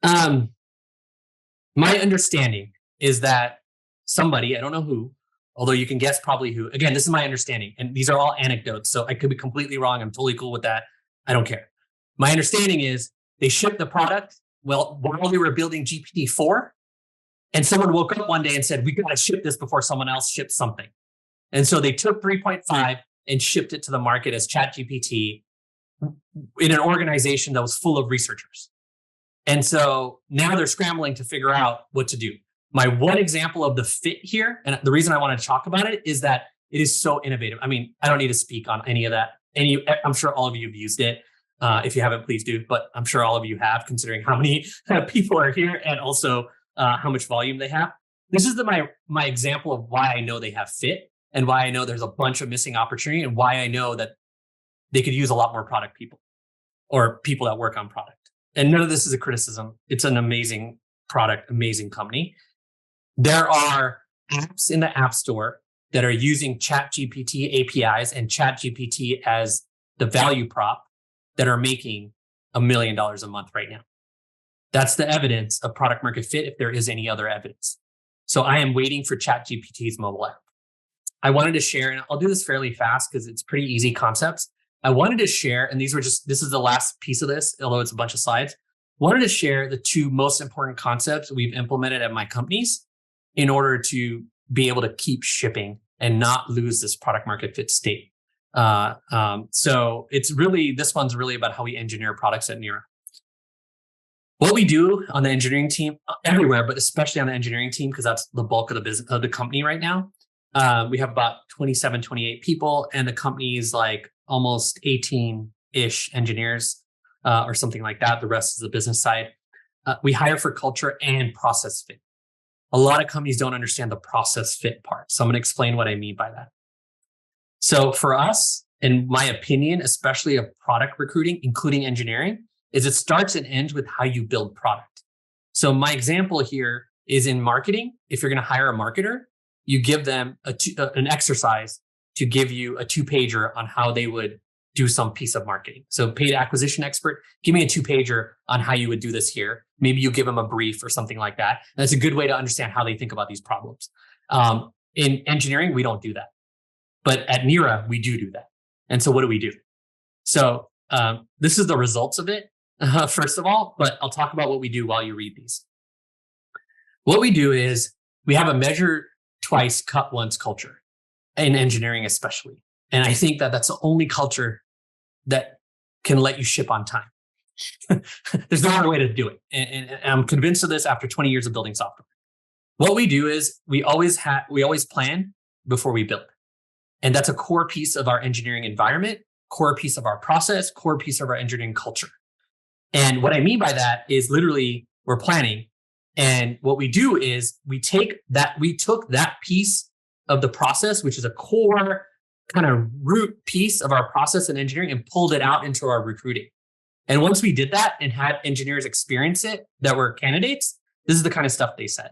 my understanding is that somebody, I don't know who, although you can guess probably who. Again, this is my understanding. And these are all anecdotes. So I could be completely wrong. I'm totally cool with that. I don't care. My understanding is they shipped the product while we were building GPT-4. And someone woke up one day and said, we got to ship this before someone else ships something. And so they took 3.5 and shipped it to the market as ChatGPT in an organization that was full of researchers. And so now they're scrambling to figure out what to do. My one example of the fit here, and the reason I want to talk about it is that it is so innovative. I mean, I don't need to speak on any of that. I'm sure all of you have used it. If you haven't, please do. But I'm sure all of you have, considering how many people are here and also how much volume they have. This is my example of why I know they have fit and why I know there's a bunch of missing opportunity and why I know that they could use a lot more product people or people that work on product. And none of this is a criticism. It's an amazing product, amazing company. There are apps in the App Store that are using ChatGPT APIs and ChatGPT as the value prop that are making $1 million a month right now. That's the evidence of product market fit if there is any other evidence. So I am waiting for ChatGPT's mobile app. I wanted to share, and I'll do this fairly fast because it's pretty easy concepts. I wanted to share, and this is the last piece of this, although it's a bunch of slides. Wanted to share the two most important concepts we've implemented at my companies in order to be able to keep shipping and not lose this product market fit state. So this one's really about how we engineer products at Nira. What we do on the engineering team everywhere, but especially on the engineering team, because that's the bulk of the business of the company right now. We have about 27, 28 people, and the company is like almost 18-ish engineers or something like that. The rest is the business side. We hire for culture and process fit. A lot of companies don't understand the process fit part. So I'm going to explain what I mean by that. So for us, in my opinion, especially of product recruiting, including engineering, is it starts and ends with how you build product. So my example here is in marketing. If you're going to hire a marketer, you give them an exercise to give you a 2-pager on how they would do some piece of marketing. So paid acquisition expert, give me a 2-pager on how you would do this here. Maybe you give them a brief or something like that. And that's a good way to understand how they think about these problems. In engineering, we don't do that. But at Nira, we do that. And so what do? So this is the results of it, first of all, but I'll talk about what we do while you read these. What we do is we have a measure twice, cut once culture in engineering, especially. And I think that that's the only culture that can let you ship on time. There's no other way to do it. And I'm convinced of this after 20 years of building software. What we do is we always plan before we build. And that's a core piece of our engineering environment, core piece of our process, core piece of our engineering culture. And what I mean by that is literally we're planning. And what we do is we took that piece of the process, which is a core kind of root piece of our process and engineering, and pulled it out into our recruiting. And once we did that and had engineers experience it that were candidates, this is the kind of stuff they said.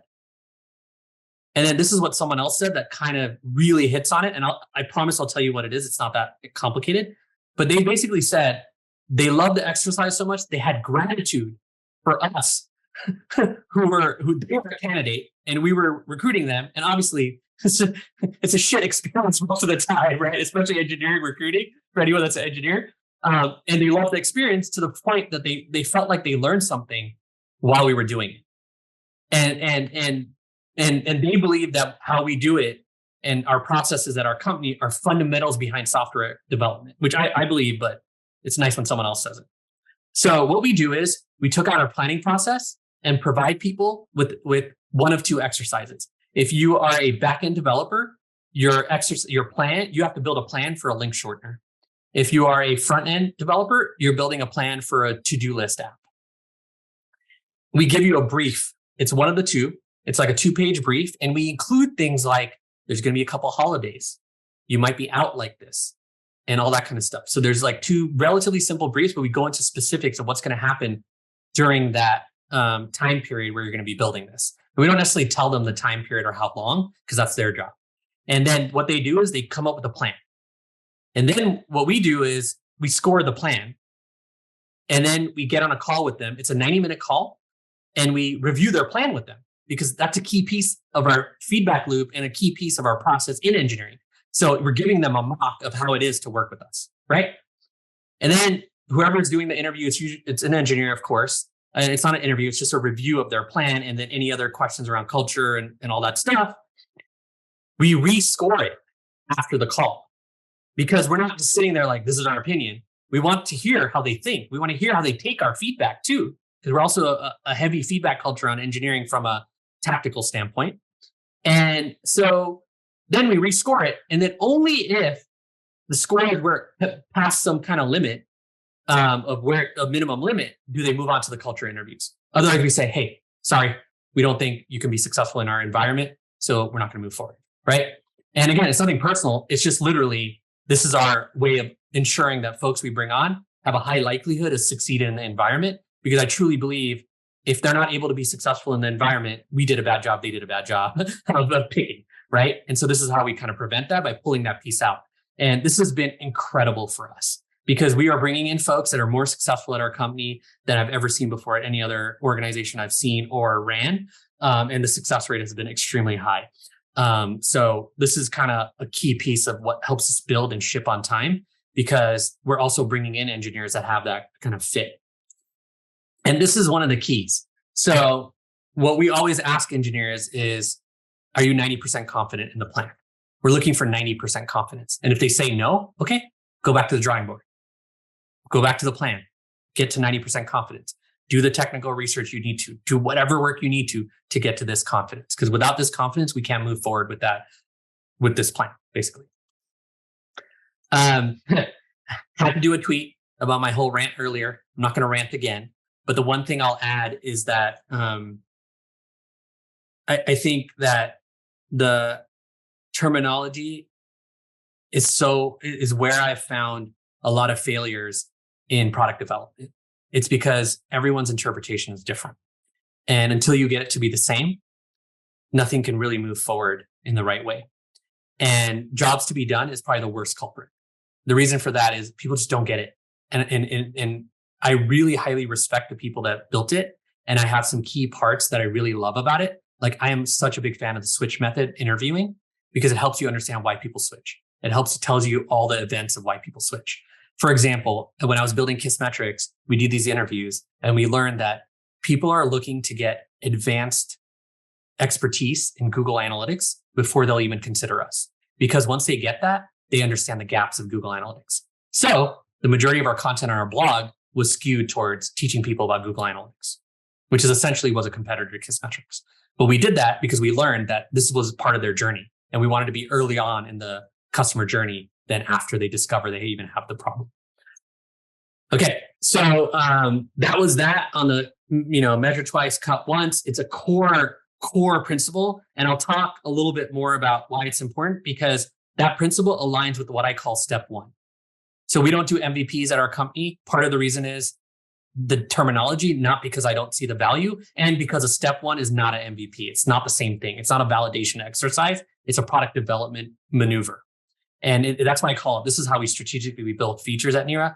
And then this is what someone else said that kind of really hits on it. And I promise I'll tell you what it is. It's not that complicated. But they basically said they loved the exercise so much, they had gratitude for us who they were a candidate and we were recruiting them. And obviously, it's a shit experience most of the time, right? Especially engineering recruiting for anyone that's an engineer. And they loved the experience to the point that they felt like they learned something while we were doing it. And they believe that how we do it and our processes at our company are fundamentals behind software development, which I believe, but it's nice when someone else says it. So what we do is we took out our planning process and provide people with one of two exercises. If you are a backend developer, your plan, you have to build a plan for a link shortener. If you are a front-end developer, you're building a plan for a to-do list app. We give you a brief. It's one of the two. It's like a 2-page brief. And we include things like there's going to be a couple holidays. You might be out like this and all that kind of stuff. So there's like 2 relatively simple briefs, but we go into specifics of what's going to happen during that time period where you're going to be building this. And we don't necessarily tell them the time period or how long, because that's their job. And then what they do is they come up with a plan. And then what we do is we score the plan. And then we get on a call with them. It's a 90-minute call. And we review their plan with them, because that's a key piece of our feedback loop and a key piece of our process in engineering. So we're giving them a mock of how it is to work with us, right? And then whoever's doing the interview, it's an engineer, of course. And it's not an interview, it's just a review of their plan. And then any other questions around culture and all that stuff, we rescore it after the call. Because we're not just sitting there like, this is our opinion. We want to hear how they think. We want to hear how they take our feedback too. Because we're also a heavy feedback culture on engineering from a tactical standpoint. And so then we rescore it. And then only if the scores were past some kind of limit of where a minimum limit, do they move on to the culture interviews. Otherwise, we say, hey, sorry, we don't think you can be successful in our environment, so we're not going to move forward, right? And again, it's nothing personal. It's just literally, this is our way of ensuring that folks we bring on have a high likelihood of succeeding in the environment, because I truly believe if they're not able to be successful in the environment, we did a bad job, they did a bad job of picking, right? And so this is how we kind of prevent that, by pulling that piece out. And this has been incredible for us, because we are bringing in folks that are more successful at our company than I've ever seen before at any other organization I've seen or ran. And the success rate has been extremely high. So this is kind of a key piece of what helps us build and ship on time, because we're also bringing in engineers that have that kind of fit. And this is one of the keys. So what we always ask engineers is, are you 90% confident in the plan? We're looking for 90% confidence. And if they say no, okay, go back to the drawing board. Go back to the plan. Get to 90% confidence. Do the technical research you need to. Do whatever work you need to get to this confidence. Because without this confidence, we can't move forward with that, with this plan, basically. Had to do a tweet about my whole rant earlier. I'm not going to rant again. But the one thing I'll add is that I think that the terminology is where I've found a lot of failures in product development. It's because everyone's interpretation is different. And until you get it to be the same, nothing can really move forward in the right way. And jobs to be done is probably the worst culprit. The reason for that is people just don't get it. And I really highly respect the people that built it. And I have some key parts that I really love about it. Like, I am such a big fan of the switch method interviewing, because it helps you understand why people switch. It tells you all the events of why people switch. For example, when I was building KISSmetrics, we did these interviews and we learned that people are looking to get advanced expertise in Google Analytics before they'll even consider us. Because once they get that, they understand the gaps of Google Analytics. So the majority of our content on our blog was skewed towards teaching people about Google Analytics, which is essentially was a competitor to KISSmetrics. But we did that because we learned that this was part of their journey. And we wanted to be early on in the customer journey than after they discover they even have the problem. Okay, so that was that on the measure twice, cut once. It's a core principle, and I'll talk a little bit more about why it's important, because that principle aligns with what I call step one. So we don't do MVPs at our company. Part of the reason is the terminology, not because I don't see the value, and because a step one is not an MVP. It's not the same thing. It's not a validation exercise. It's a product development maneuver. And that's what I call it. This is how we strategically build features at Nira.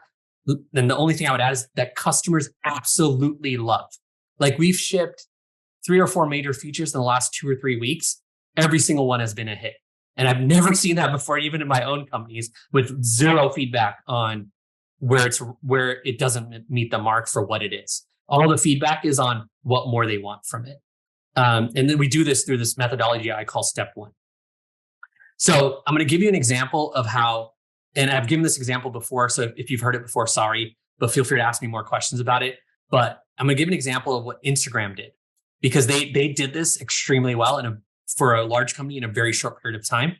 Then the only thing I would add is that customers absolutely love. Like, we've shipped 3 or 4 major features in the last 2 or 3 weeks. Every single one has been a hit. And I've never seen that before, even in my own companies, with zero feedback on where it doesn't meet the mark for what it is. All the feedback is on what more they want from it. And then we do this through this methodology I call step one. So I'm going to give you an example of how, and I've given this example before, so if you've heard it before, sorry, but feel free to ask me more questions about it. But I'm going to give an example of what Instagram did, because they did this extremely well for a large company in a very short period of time.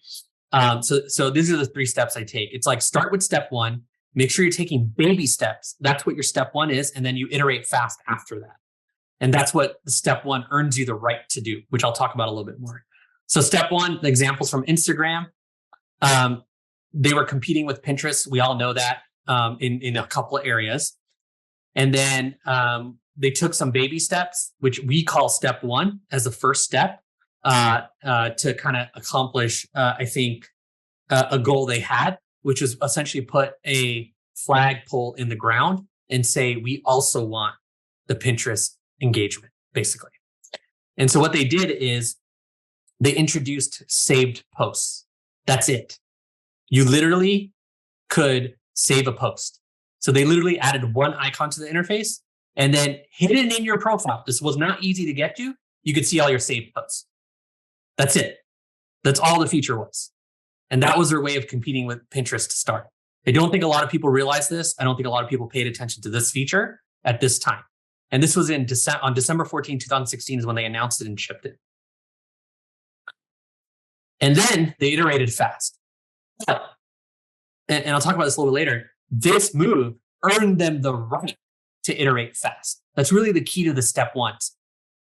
So these are the 3 steps I take. It's like, start with step one, make sure you're taking baby steps. That's what your step one is. And then you iterate fast after that. And that's what the step one earns you the right to do, which I'll talk about a little bit more. So step one, the examples from Instagram, they were competing with Pinterest. We all know that in a couple of areas. And then they took some baby steps, which we call step one as the first step to kind of accomplish, I think, a goal they had, which was essentially put a flagpole in the ground and say, we also want the Pinterest engagement, basically. And so what they did is they introduced saved posts. That's it. You literally could save a post. So they literally added one icon to the interface and then hidden in your profile. This was not easy to get to. You could see all your saved posts. That's it. That's all the feature was. And that was their way of competing with Pinterest to start. I don't think a lot of people realize this. I don't think a lot of people paid attention to this feature at this time. And this was on December 14, 2016 is when they announced it and shipped it. And then they iterated fast. But, and I'll talk about this a little bit later, this move earned them the right to iterate fast. That's really the key to the step ones.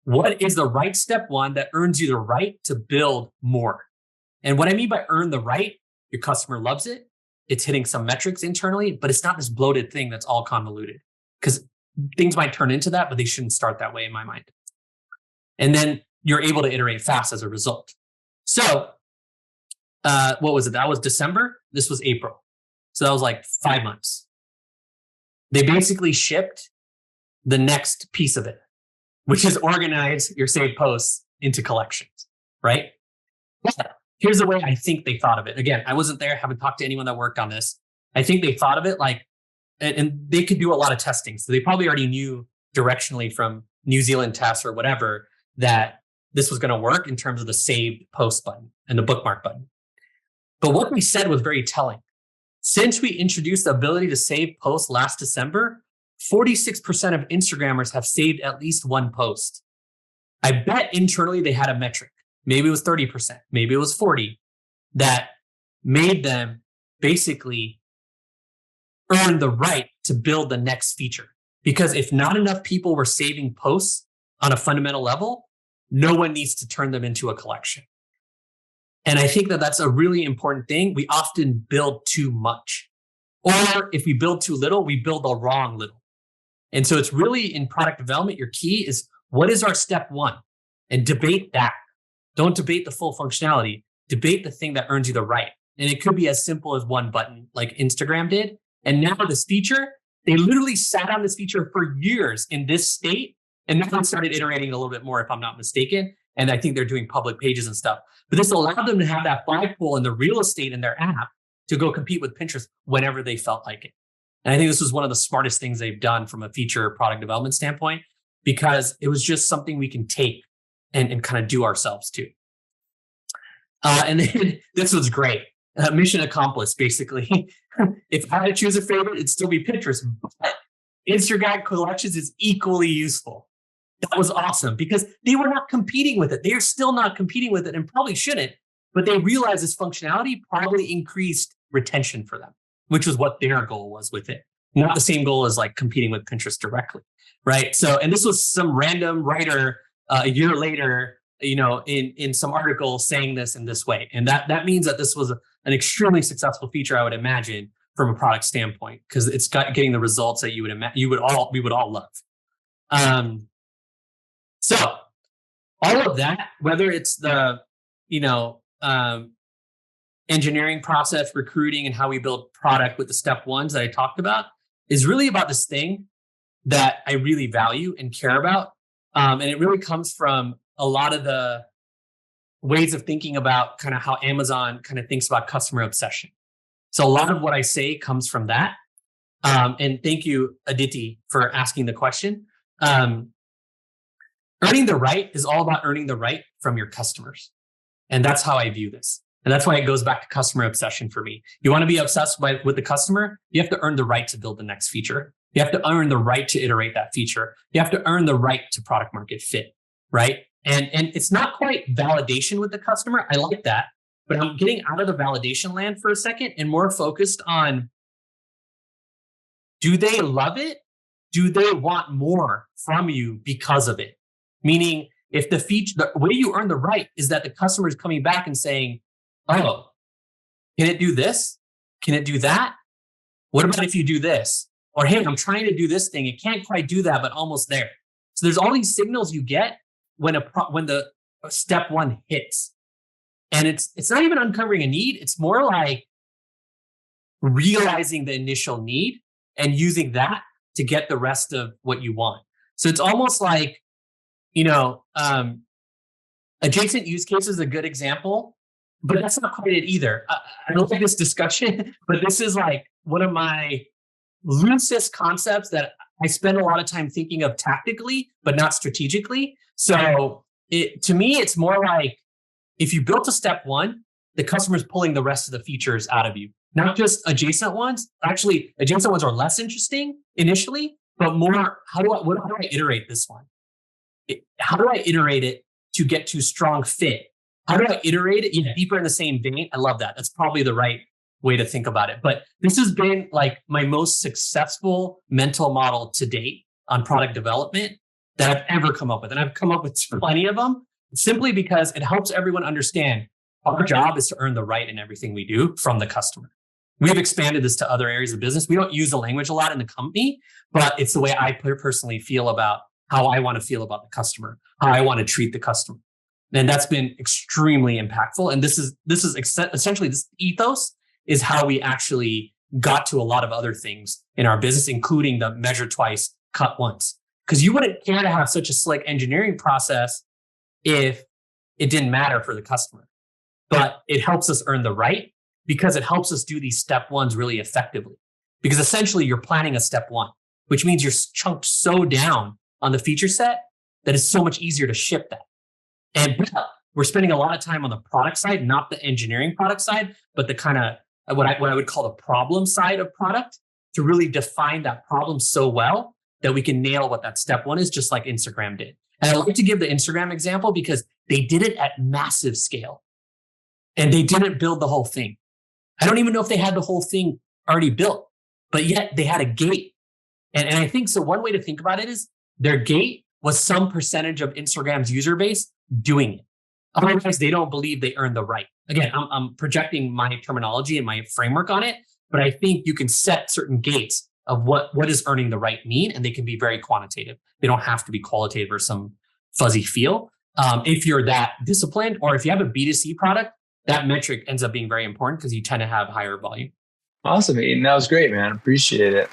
What is the right step one that earns you the right to build more? And what I mean by earn the right, your customer loves it. It's hitting some metrics internally, but it's not this bloated thing that's all convoluted, because things might turn into that, but they shouldn't start that way in my mind. And then you're able to iterate fast as a result. So what was it? That was December. This was April. So that was like 5 months. They basically shipped the next piece of it, which is organize your saved posts into collections, right? But here's the way I think they thought of it. Again, I wasn't there, haven't talked to anyone that worked on this. I think they thought of it like, and they could do a lot of testing. So they probably already knew directionally from New Zealand tests or whatever that this was going to work in terms of the saved post button and the bookmark button. But what we said was very telling. Since we introduced the ability to save posts last December, 46% of Instagrammers have saved at least one post. I bet internally they had a metric. Maybe it was 30%, maybe it was 40%, that made them basically earn the right to build the next feature. Because if not enough people were saving posts on a fundamental level, no one needs to turn them into a collection. And I think that that's a really important thing. We often build too much. Or if we build too little, we build the wrong little. And so it's really in product development, your key is what is our step one? And debate that. Don't debate the full functionality. Debate the thing that earns you the right. And it could be as simple as one button like Instagram did. And now this feature, they literally sat on this feature for years in this state. And now they started iterating a little bit more, if I'm not mistaken. And I think they're doing public pages and stuff. But this allowed them to have that flagpole in the real estate in their app to go compete with Pinterest whenever they felt like it. And I think this was one of the smartest things they've done from a feature product development standpoint, because it was just something we can take and kind of do ourselves too. And then this was great. Mission accomplished, basically. If I had to choose a favorite, it'd still be Pinterest. But Instagram collections is equally useful. That was awesome because they were not competing with it. They are still not competing with it and probably shouldn't. But they realized this functionality probably increased retention for them, which was what their goal was with it. Not the same goal as like competing with Pinterest directly, right? So, and this was some random writer a year later, in some article saying this in this way. And that means that this was an extremely successful feature, I would imagine, from a product standpoint, because it's getting the results that we would all love. So all of that, whether it's the, engineering process, recruiting, and how we build product with the step ones that I talked about, is really about this thing that I really value and care about. And it really comes from a lot of the ways of thinking about kind of how Amazon kind of thinks about customer obsession. So a lot of what I say comes from that. And thank you, Aditi, for asking the question. Earning the right is all about earning the right from your customers. And that's how I view this. And that's why it goes back to customer obsession for me. You want to be obsessed with the customer, you have to earn the right to build the next feature. You have to earn the right to iterate that feature. You have to earn the right to product market fit, right? And it's not quite validation with the customer. I like that. But I'm getting out of the validation land for a second and more focused on, do they love it? Do they want more from you because of it? Meaning, if the way you earn the right is that the customer is coming back and saying, oh, can it do this? Can it do that? What about if you do this? Or, hey, I'm trying to do this thing. It can't quite do that, but almost there. So there's all these signals you get when the step one hits. And it's not even uncovering a need. It's more like realizing the initial need and using that to get the rest of what you want. So it's almost like, adjacent use case is a good example, but that's not quite it either. I don't like this discussion, but this is like one of my loosest concepts that I spend a lot of time thinking of tactically, but not strategically. So to me, it's more like if you built a step one, the customer's pulling the rest of the features out of you, not just adjacent ones. Actually, adjacent ones are less interesting initially, but more, how do I iterate this one? How do I iterate it to get to strong fit How do I iterate it? Deeper in the same vein. I love that. That's probably the right way to think about it. But this has been like my most successful mental model to date on product development that I've ever come up with. And I've come up with plenty of them simply because it helps everyone understand our job is to earn the right in everything we do from the customer. We've expanded this to other areas of business. We don't use the language a lot in the company, but it's the way I personally feel about how I want to feel about the customer, how I want to treat the customer. And that's been extremely impactful. And this is essentially this ethos is how we actually got to a lot of other things in our business, including the measure twice, cut once. Because you wouldn't care to have such a slick engineering process if it didn't matter for the customer. But it helps us earn the right because it helps us do these step ones really effectively. Because essentially you're planning a step one, which means you're chunked so down on the feature set that it's so much easier to ship that. And we're spending a lot of time on the product side, not the engineering product side, but the kind of what I would call the problem side of product to really define that problem so well that we can nail what that step one is, just like Instagram did. And I like to give the Instagram example because they did it at massive scale and they didn't build the whole thing. I don't even know if they had the whole thing already built, but yet they had a gate. And I think so. One way to think about it is their gate was some percentage of Instagram's user base doing it. Otherwise, they don't believe they earned the right. Again, I'm projecting my terminology and my framework on it, but I think you can set certain gates of what does earning the right mean, and they can be very quantitative. They don't have to be qualitative or some fuzzy feel. If you're that disciplined, or if you have a B2C product, that metric ends up being very important because you tend to have higher volume. Awesome, Hiten. That was great, man. Appreciate it.